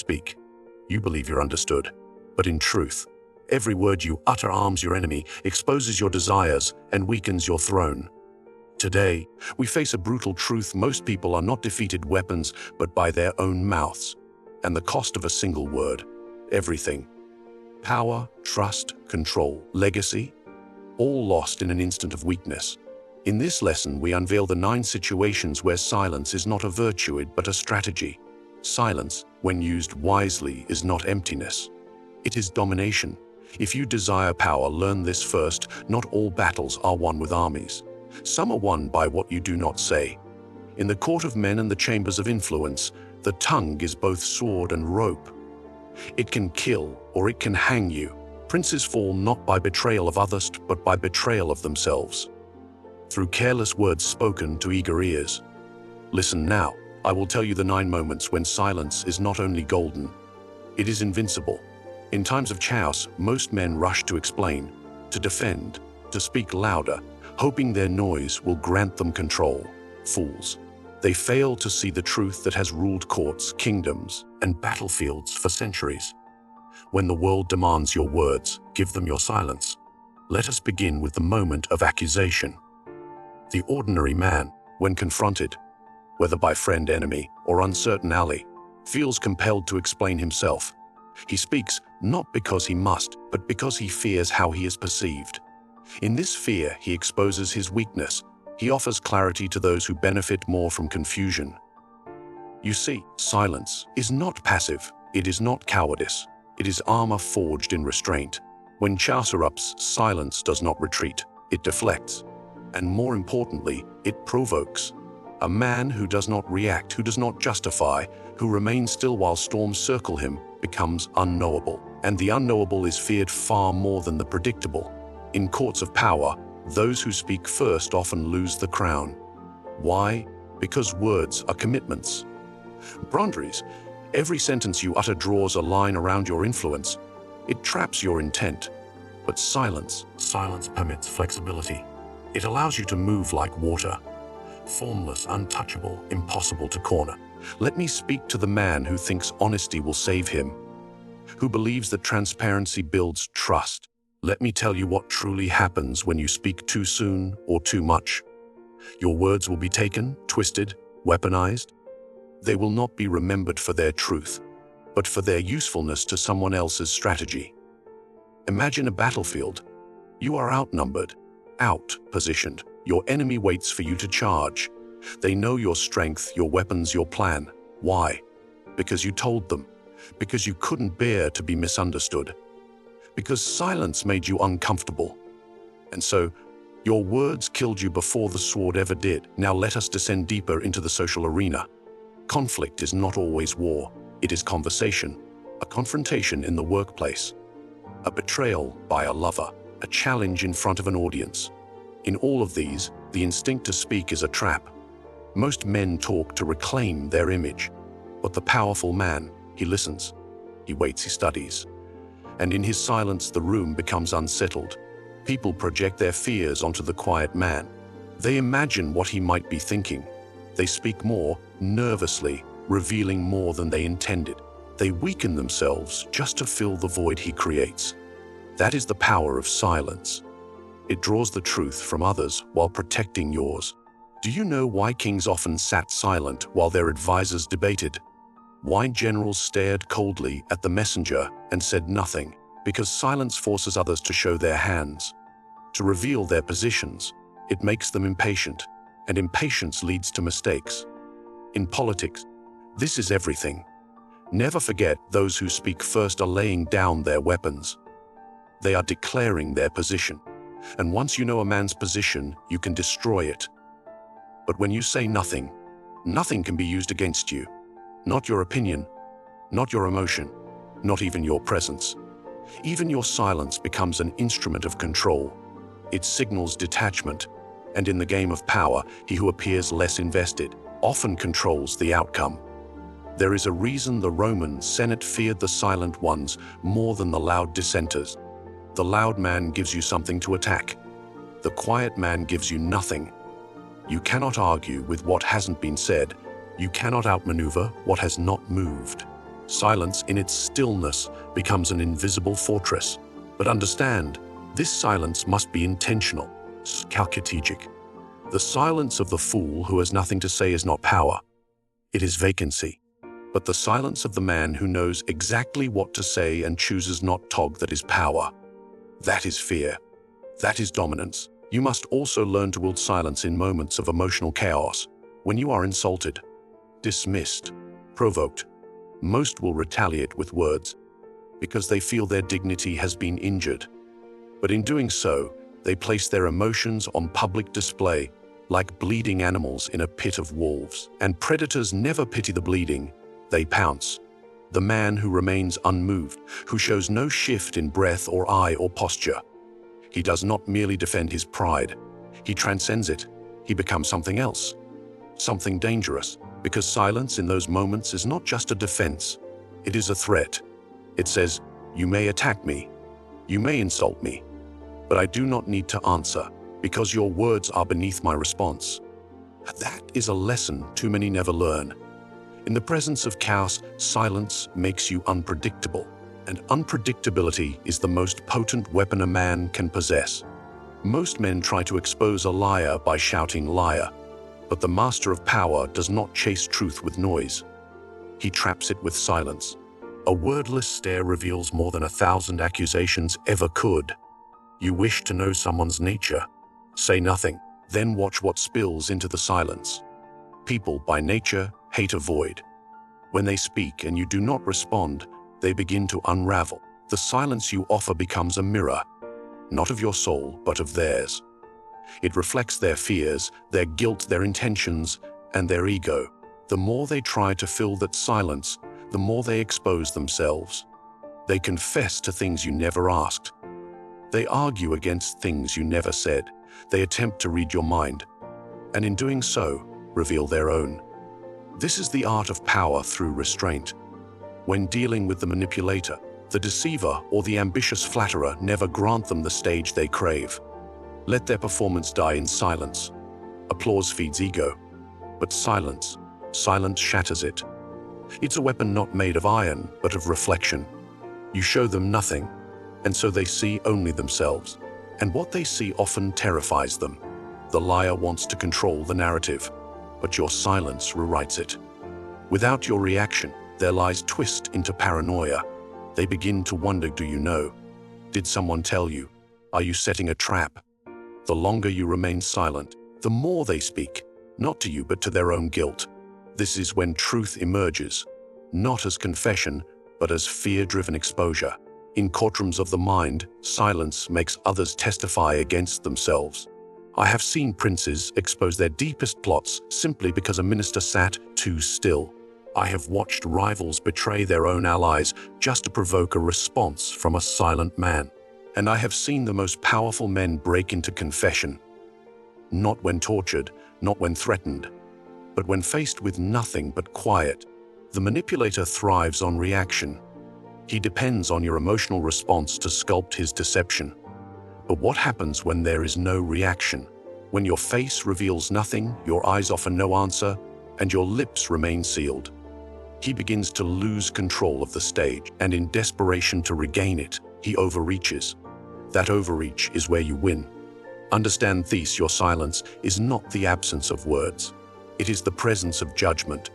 speak. You believe you're understood. But in truth, every word you utter arms your enemy, exposes your desires, and weakens your throne. Today, we face a brutal truth: most people are not defeated weapons, but by their own mouths. And the cost of a single word: everything. Power, trust, control, legacy, all lost in an instant of weakness. In this lesson, we unveil the 9 situations where silence is not a virtue, but a strategy. Silence, when used wisely, is not emptiness. It is domination. If you desire power, learn this first: not all battles are won with armies. Some are won by what you do not say. In the court of men and the chambers of influence, the tongue is both sword and rope. It can kill or it can hang you. Princes fall not by betrayal of others, but by betrayal of themselves, through careless words spoken to eager ears. Listen now. I will tell you the 9 moments when silence is not only golden, it is invincible. In times of chaos, most men rush to explain, to defend, to speak louder, hoping their noise will grant them control. Fools. They fail to see the truth that has ruled courts, kingdoms, and battlefields for centuries. When the world demands your words, give them your silence. Let us begin with the moment of accusation. The ordinary man, when confronted, whether by friend, enemy, or uncertain ally, feels compelled to explain himself. He speaks not because he must, but because he fears how he is perceived. In this fear, he exposes his weakness. He offers clarity to those who benefit more from confusion. You see, silence is not passive. It is not cowardice. It is armor forged in restraint. When chaos erupts, silence does not retreat. It deflects. And more importantly, it provokes. A man who does not react, who does not justify, who remains still while storms circle him, becomes unknowable. And the unknowable is feared far more than the predictable. In courts of power, those who speak first often lose the crown. Why? Because words are commitments. Boundaries. Every sentence you utter draws a line around your influence. It traps your intent. But silence permits flexibility. It allows you to move like water. Formless, untouchable, impossible to corner. Let me speak to the man who thinks honesty will save him, who believes that transparency builds trust. Let me tell you what truly happens when you speak too soon or too much. Your words will be taken, twisted, weaponized. They will not be remembered for their truth, but for their usefulness to someone else's strategy. Imagine a battlefield. You are outnumbered, out-positioned. Your enemy waits for you to charge. They know your strength, your weapons, your plan. Why? Because you told them. Because you couldn't bear to be misunderstood. Because silence made you uncomfortable. And so, your words killed you before the sword ever did. Now let us descend deeper into the social arena. Conflict is not always war. It is conversation, a confrontation in the workplace, a betrayal by a lover, a challenge in front of an audience. In all of these, the instinct to speak is a trap. Most men talk to reclaim their image, but the powerful man, he listens, he waits, he studies. And in his silence, the room becomes unsettled. People project their fears onto the quiet man. They imagine what he might be thinking. They speak more, nervously, revealing more than they intended. They weaken themselves just to fill the void he creates. That is the power of silence. It draws the truth from others while protecting yours. Do you know why kings often sat silent while their advisors debated? Why generals stared coldly at the messenger and said nothing? Because silence forces others to show their hands, to reveal their positions. It makes them impatient, and impatience leads to mistakes. In politics, this is everything. Never forget, those who speak first are laying down their weapons. They are declaring their position. And once you know a man's position, you can destroy it. But when you say nothing, nothing can be used against you. Not your opinion, not your emotion, not even your presence. Even your silence becomes an instrument of control. It signals detachment, and in the game of power, he who appears less invested often controls the outcome. There is a reason the Roman Senate feared the silent ones more than the loud dissenters. The loud man gives you something to attack. The quiet man gives you nothing. You cannot argue with what hasn't been said. You cannot outmaneuver what has not moved. Silence in its stillness becomes an invisible fortress. But understand, this silence must be intentional, calculative. The silence of the fool who has nothing to say is not power. It is vacancy. But the silence of the man who knows exactly what to say and chooses not to, that is power. That is fear. That is dominance. You must also learn to wield silence in moments of emotional chaos. When you are insulted, dismissed, provoked, most will retaliate with words because they feel their dignity has been injured. But in doing so, they place their emotions on public display like bleeding animals in a pit of wolves. And predators never pity the bleeding, they pounce. The man who remains unmoved, who shows no shift in breath or eye or posture. He does not merely defend his pride. He transcends it. He becomes something else, something dangerous, because silence in those moments is not just a defense. It is a threat. It says, you may attack me, you may insult me, but I do not need to answer because your words are beneath my response. That is a lesson too many never learn. In the presence of chaos, silence makes you unpredictable, and unpredictability is the most potent weapon a man can possess. Most men try to expose a liar by shouting liar, but the master of power does not chase truth with noise. He traps it with silence. A wordless stare reveals more than 1,000 accusations ever could. You wish to know someone's nature? Say nothing, then watch what spills into the silence. People, by nature, hate a void. When they speak and you do not respond, they begin to unravel. The silence you offer becomes a mirror, not of your soul, but of theirs. It reflects their fears, their guilt, their intentions, and their ego. The more they try to fill that silence, the more they expose themselves. They confess to things you never asked. They argue against things you never said. They attempt to read your mind, and in doing so, reveal their own. This is the art of power through restraint. When dealing with the manipulator, the deceiver, or the ambitious flatterer, never grant them the stage they crave. Let their performance die in silence. Applause feeds ego, but silence shatters it. It's a weapon not made of iron, but of reflection. You show them nothing, and so they see only themselves. And what they see often terrifies them. The liar wants to control the narrative, but your silence rewrites it. Without your reaction, their lies twist into paranoia. They begin to wonder, do you know? Did someone tell you? Are you setting a trap? The longer you remain silent, the more they speak, not to you but to their own guilt. This is when truth emerges, not as confession, but as fear-driven exposure. In courtrooms of the mind, silence makes others testify against themselves. I have seen princes expose their deepest plots simply because a minister sat too still. I have watched rivals betray their own allies just to provoke a response from a silent man. And I have seen the most powerful men break into confession. Not when tortured, not when threatened, but when faced with nothing but quiet. The manipulator thrives on reaction. He depends on your emotional response to sculpt his deception. But what happens when there is no reaction? When your face reveals nothing, your eyes offer no answer, and your lips remain sealed? He begins to lose control of the stage, and in desperation to regain it, he overreaches. That overreach is where you win. Understand this: your silence is not the absence of words. It is the presence of judgment.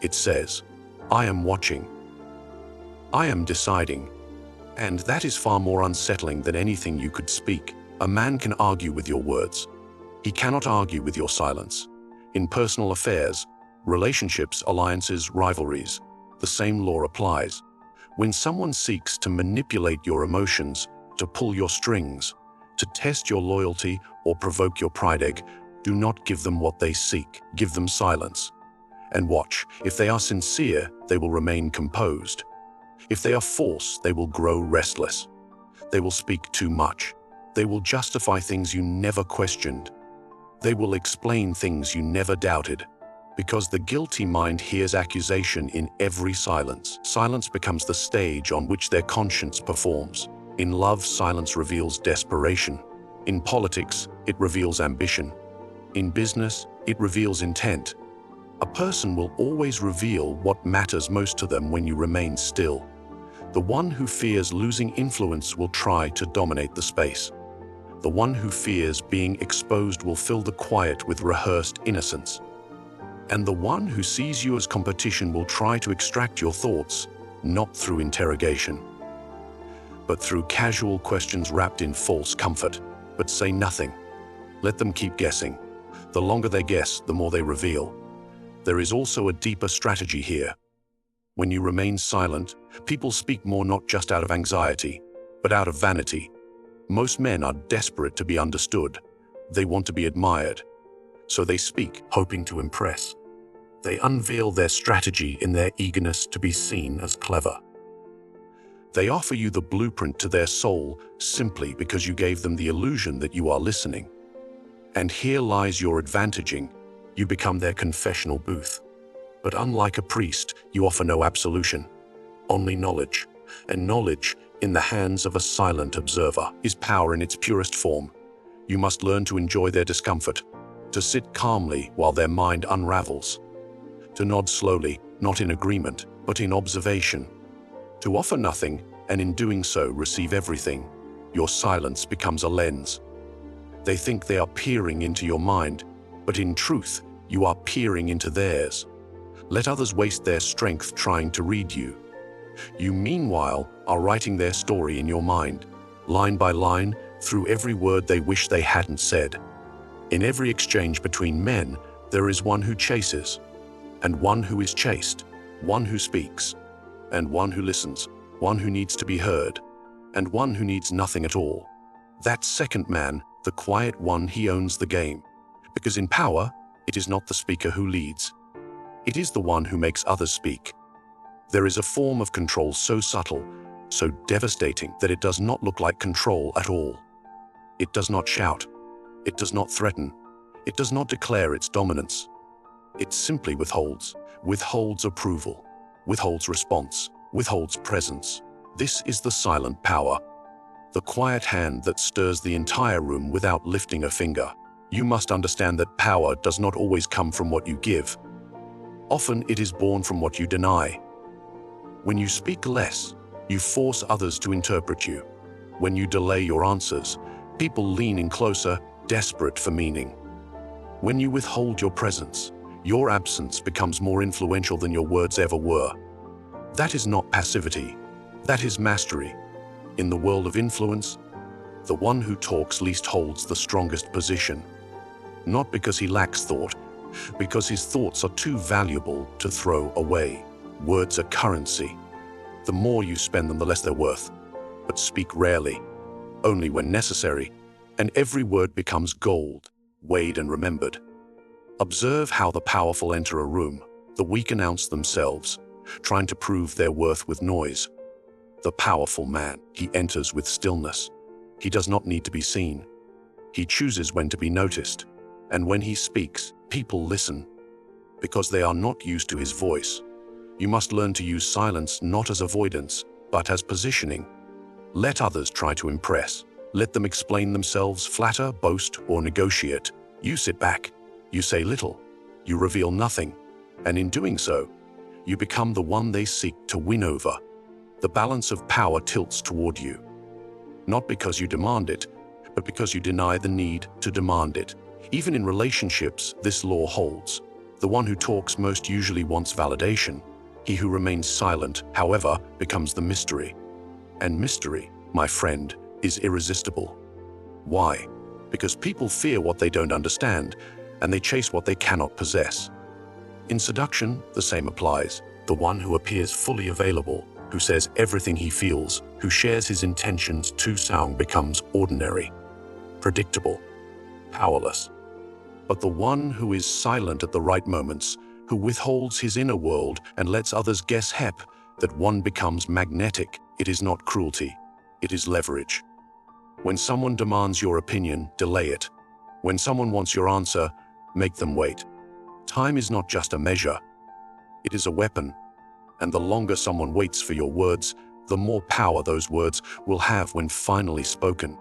It says, I am watching. I am deciding. And that is far more unsettling than anything you could speak. A man can argue with your words. He cannot argue with your silence. In personal affairs, relationships, alliances, rivalries, the same law applies. When someone seeks to manipulate your emotions, to pull your strings, to test your loyalty or provoke your pride, do not give them what they seek. Give them silence. And watch, if they are sincere, they will remain composed. If they are false, they will grow restless. They will speak too much. They will justify things you never questioned. They will explain things you never doubted. Because the guilty mind hears accusation in every silence. Silence becomes the stage on which their conscience performs. In love, silence reveals desperation. In politics, it reveals ambition. In business, it reveals intent. A person will always reveal what matters most to them when you remain still. The one who fears losing influence will try to dominate the space. The one who fears being exposed will fill the quiet with rehearsed innocence. And the one who sees you as competition will try to extract your thoughts, not through interrogation, but through casual questions wrapped in false comfort. But say nothing. Let them keep guessing. The longer they guess, the more they reveal. There is also a deeper strategy here. When you remain silent, people speak more not just out of anxiety, but out of vanity. Most men are desperate to be understood. They want to be admired. So they speak, hoping to impress. They unveil their strategy in their eagerness to be seen as clever. They offer you the blueprint to their soul simply because you gave them the illusion that you are listening. And here lies your advantaging. You become their confessional booth. But unlike a priest, you offer no absolution, only knowledge. And knowledge, in the hands of a silent observer, is power in its purest form. You must learn to enjoy their discomfort, to sit calmly while their mind unravels, to nod slowly, not in agreement, but in observation, to offer nothing, and in doing so receive everything. Your silence becomes a lens. They think they are peering into your mind, but in truth, you are peering into theirs. Let others waste their strength trying to read you. You, meanwhile, are writing their story in your mind, line by line, through every word they wish they hadn't said. In every exchange between men, there is one who chases, and one who is chased, one who speaks, and one who listens, one who needs to be heard, and one who needs nothing at all. That second man, the quiet one, he owns the game. Because in power, it is not the speaker who leads. It is the one who makes others speak. There is a form of control so subtle, so devastating that it does not look like control at all. It does not shout. It does not threaten. It does not declare its dominance. It simply withholds approval, withholds response, withholds presence. This is the silent power, the quiet hand that stirs the entire room without lifting a finger. You must understand that power does not always come from what you give. Often it is born from what you deny. When you speak less, you force others to interpret you. When you delay your answers, people lean in closer, desperate for meaning. When you withhold your presence, your absence becomes more influential than your words ever were. That is not passivity. That is mastery. In the world of influence, the one who talks least holds the strongest position. Not because he lacks thought, because his thoughts are too valuable to throw away. Words are currency. The more you spend them, the less they're worth. But speak rarely, only when necessary, and every word becomes gold, weighed and remembered. Observe how the powerful enter a room. The weak announce themselves, trying to prove their worth with noise. The powerful man, he enters with stillness. He does not need to be seen. He chooses when to be noticed. And when he speaks, people listen, because they are not used to his voice. You must learn to use silence not as avoidance, but as positioning. Let others try to impress. Let them explain themselves, flatter, boast, or negotiate. You sit back. You say little. You reveal nothing. And in doing so, you become the one they seek to win over. The balance of power tilts toward you. Not because you demand it, but because you deny the need to demand it. Even in relationships, this law holds. The one who talks most usually wants validation. He who remains silent, however, becomes the mystery. And mystery, my friend, is irresistible. Why? Because people fear what they don't understand, and they chase what they cannot possess. In seduction, the same applies. The one who appears fully available, who says everything he feels, who shares his intentions too soon, becomes ordinary, predictable, powerless. But the one who is silent at the right moments, who withholds his inner world and lets others guess that one becomes magnetic. It is not cruelty, it is leverage. When someone demands your opinion, delay it. When someone wants your answer, make them wait. Time is not just a measure, it is a weapon. And the longer someone waits for your words, the more power those words will have when finally spoken.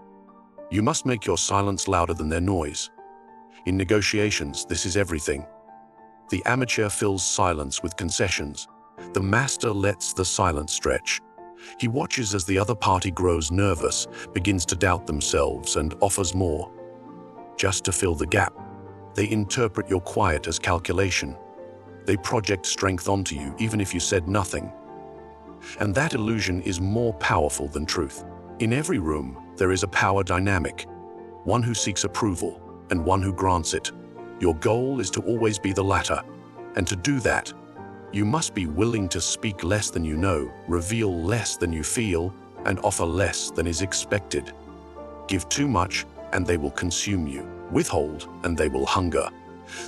You must make your silence louder than their noise. In negotiations, this is everything. The amateur fills silence with concessions. The master lets the silence stretch. He watches as the other party grows nervous, begins to doubt themselves, and offers more. Just to fill the gap, they interpret your quiet as calculation. They project strength onto you, even if you said nothing. And that illusion is more powerful than truth. In every room, there is a power dynamic, one who seeks approval and one who grants it. Your goal is to always be the latter, and to do that, you must be willing to speak less than you know, reveal less than you feel, and offer less than is expected. Give too much, and they will consume you. Withhold, and they will hunger.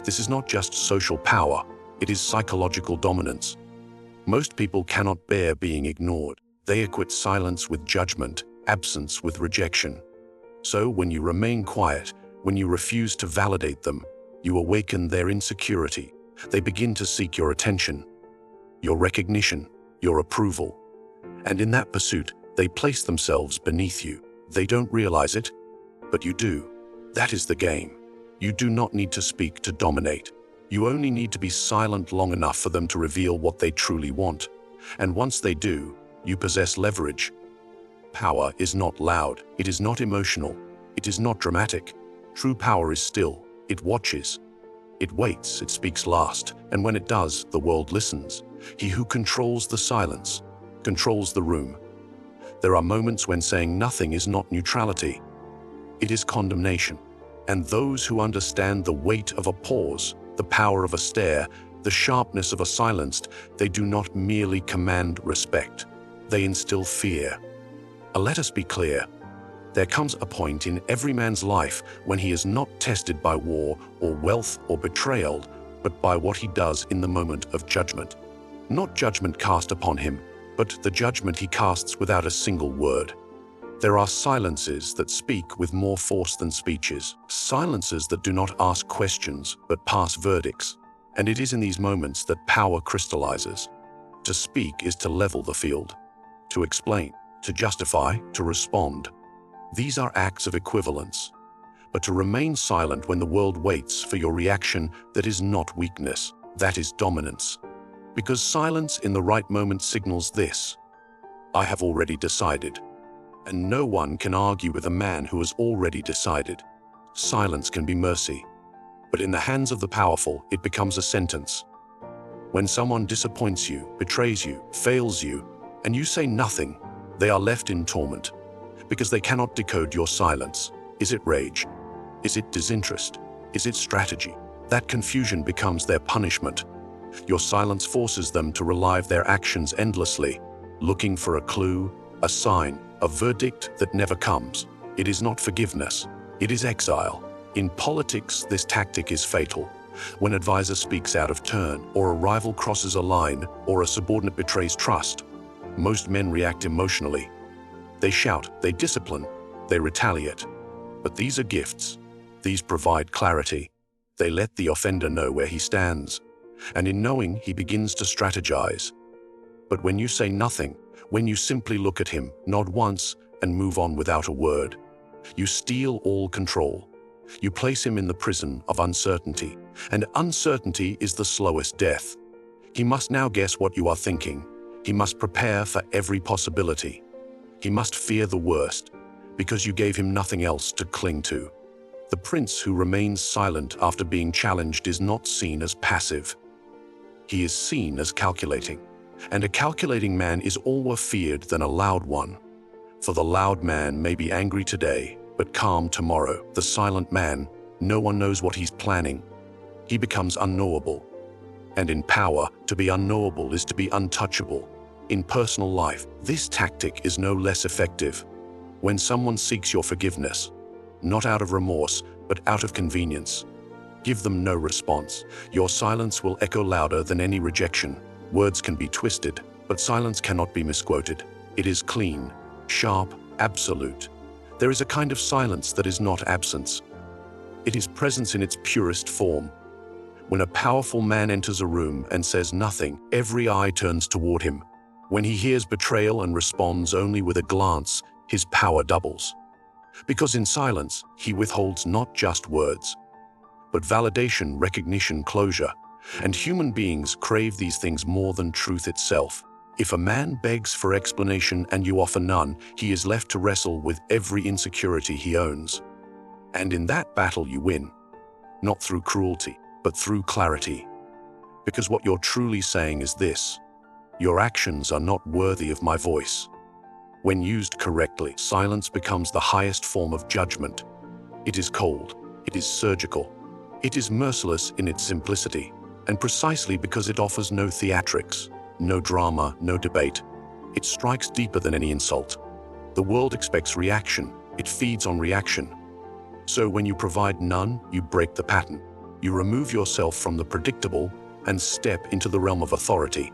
This is not just social power, it is psychological dominance. Most people cannot bear being ignored. They equate silence with judgment, absence with rejection. So when you remain quiet, when you refuse to validate them, you awaken their insecurity. They begin to seek your attention, your recognition, your approval. And in that pursuit, they place themselves beneath you. They don't realize it, but you do. That is the game. You do not need to speak to dominate. You only need to be silent long enough for them to reveal what they truly want. And once they do, you possess leverage. Power is not loud. It is not emotional. It is not dramatic. True power is still. It watches. It waits. It speaks last. And when it does, the world listens. He who controls the silence controls the room. There are moments when saying nothing is not neutrality. It is condemnation. And those who understand the weight of a pause, the power of a stare, the sharpness of a silence, they do not merely command respect. They instill fear. Let us be clear. There comes a point in every man's life when he is not tested by war or wealth or betrayal, but by what he does in the moment of judgment. Not judgment cast upon him, but the judgment he casts without a single word. There are silences that speak with more force than speeches, silences that do not ask questions but pass verdicts. And it is in these moments that power crystallizes. To speak is to level the field, to explain, to justify, to respond. These are acts of equivalence. But to remain silent when the world waits for your reaction, that is not weakness, that is dominance. Because silence in the right moment signals this: I have already decided. And no one can argue with a man who has already decided. Silence can be mercy. But in the hands of the powerful, it becomes a sentence. When someone disappoints you, betrays you, fails you, and you say nothing, they are left in torment. Because they cannot decode your silence. Is it rage? Is it disinterest? Is it strategy? That confusion becomes their punishment. Your silence forces them to relive their actions endlessly, looking for a clue, a sign, a verdict that never comes. It is not forgiveness. It is exile. In politics, this tactic is fatal. When an advisor speaks out of turn, or a rival crosses a line, or a subordinate betrays trust, most men react emotionally. They shout, they discipline, they retaliate. But these are gifts. These provide clarity. They let the offender know where he stands. And in knowing, he begins to strategize. But when you say nothing, when you simply look at him, nod once, and move on without a word, you steal all control. You place him in the prison of uncertainty, and uncertainty is the slowest death. He must now guess what you are thinking. He must prepare for every possibility. He must fear the worst, because you gave him nothing else to cling to. The prince who remains silent after being challenged is not seen as passive. He is seen as calculating. And a calculating man is all more feared than a loud one. For the loud man may be angry today, but calm tomorrow. The silent man, no one knows what he's planning. He becomes unknowable. And in power, to be unknowable is to be untouchable. In personal life, this tactic is no less effective. When someone seeks your forgiveness, not out of remorse, but out of convenience, give them no response. Your silence will echo louder than any rejection. Words can be twisted, but silence cannot be misquoted. It is clean, sharp, absolute. There is a kind of silence that is not absence. It is presence in its purest form. When a powerful man enters a room and says nothing, every eye turns toward him. When he hears betrayal and responds only with a glance, his power doubles. Because in silence, he withholds not just words, but validation, recognition, closure. And human beings crave these things more than truth itself. If a man begs for explanation and you offer none, he is left to wrestle with every insecurity he owns. And in that battle you win, not through cruelty, but through clarity. Because what you're truly saying is this: your actions are not worthy of my voice. When used correctly, silence becomes the highest form of judgment. It is cold, it is surgical, it is merciless in its simplicity, and precisely because it offers no theatrics, no drama, no debate, it strikes deeper than any insult. The world expects reaction, it feeds on reaction. So when you provide none, you break the pattern. You remove yourself from the predictable and step into the realm of authority.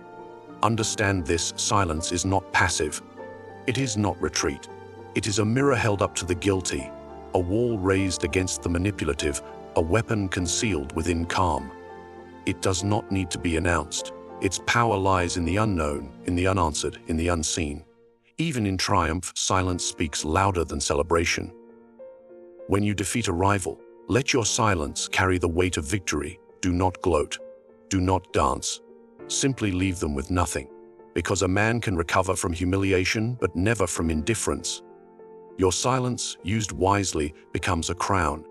Understand this: silence is not passive. It is not retreat. It is a mirror held up to the guilty, a wall raised against the manipulative, a weapon concealed within calm. It does not need to be announced. Its power lies in the unknown, in the unanswered, in the unseen. Even in triumph, silence speaks louder than celebration. When you defeat a rival, let your silence carry the weight of victory. Do not gloat. Do not dance. Simply leave them with nothing. Because a man can recover from humiliation, but never from indifference. Your silence, used wisely, becomes a crown.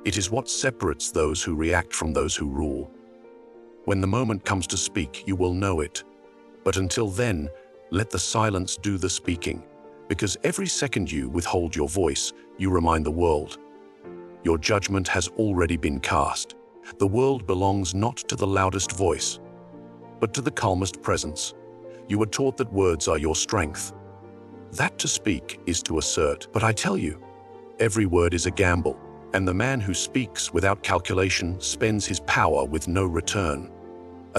It is what separates those who react from those who rule. When the moment comes to speak, you will know it. But until then, let the silence do the speaking. Because every second you withhold your voice, you remind the world. Your judgment has already been cast. The world belongs not to the loudest voice, but to the calmest presence. You were taught that words are your strength. That to speak is to assert. But I tell you, every word is a gamble, and the man who speaks without calculation spends his power with no return.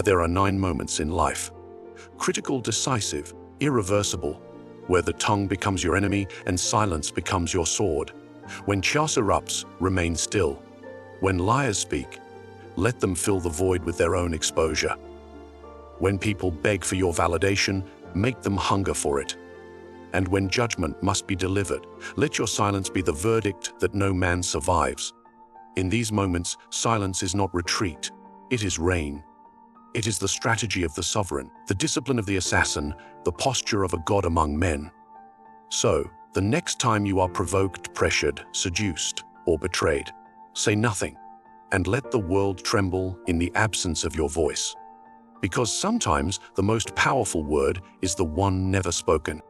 There are 9 moments in life: critical, decisive, irreversible, where the tongue becomes your enemy and silence becomes your sword. When chaos erupts, remain still. When liars speak, let them fill the void with their own exposure. When people beg for your validation, make them hunger for it. And when judgment must be delivered, let your silence be the verdict that no man survives. In these moments, silence is not retreat, it is reign. It is the strategy of the sovereign, the discipline of the assassin, the posture of a god among men. So, the next time you are provoked, pressured, seduced, or betrayed, say nothing, and let the world tremble in the absence of your voice. Because sometimes the most powerful word is the one never spoken.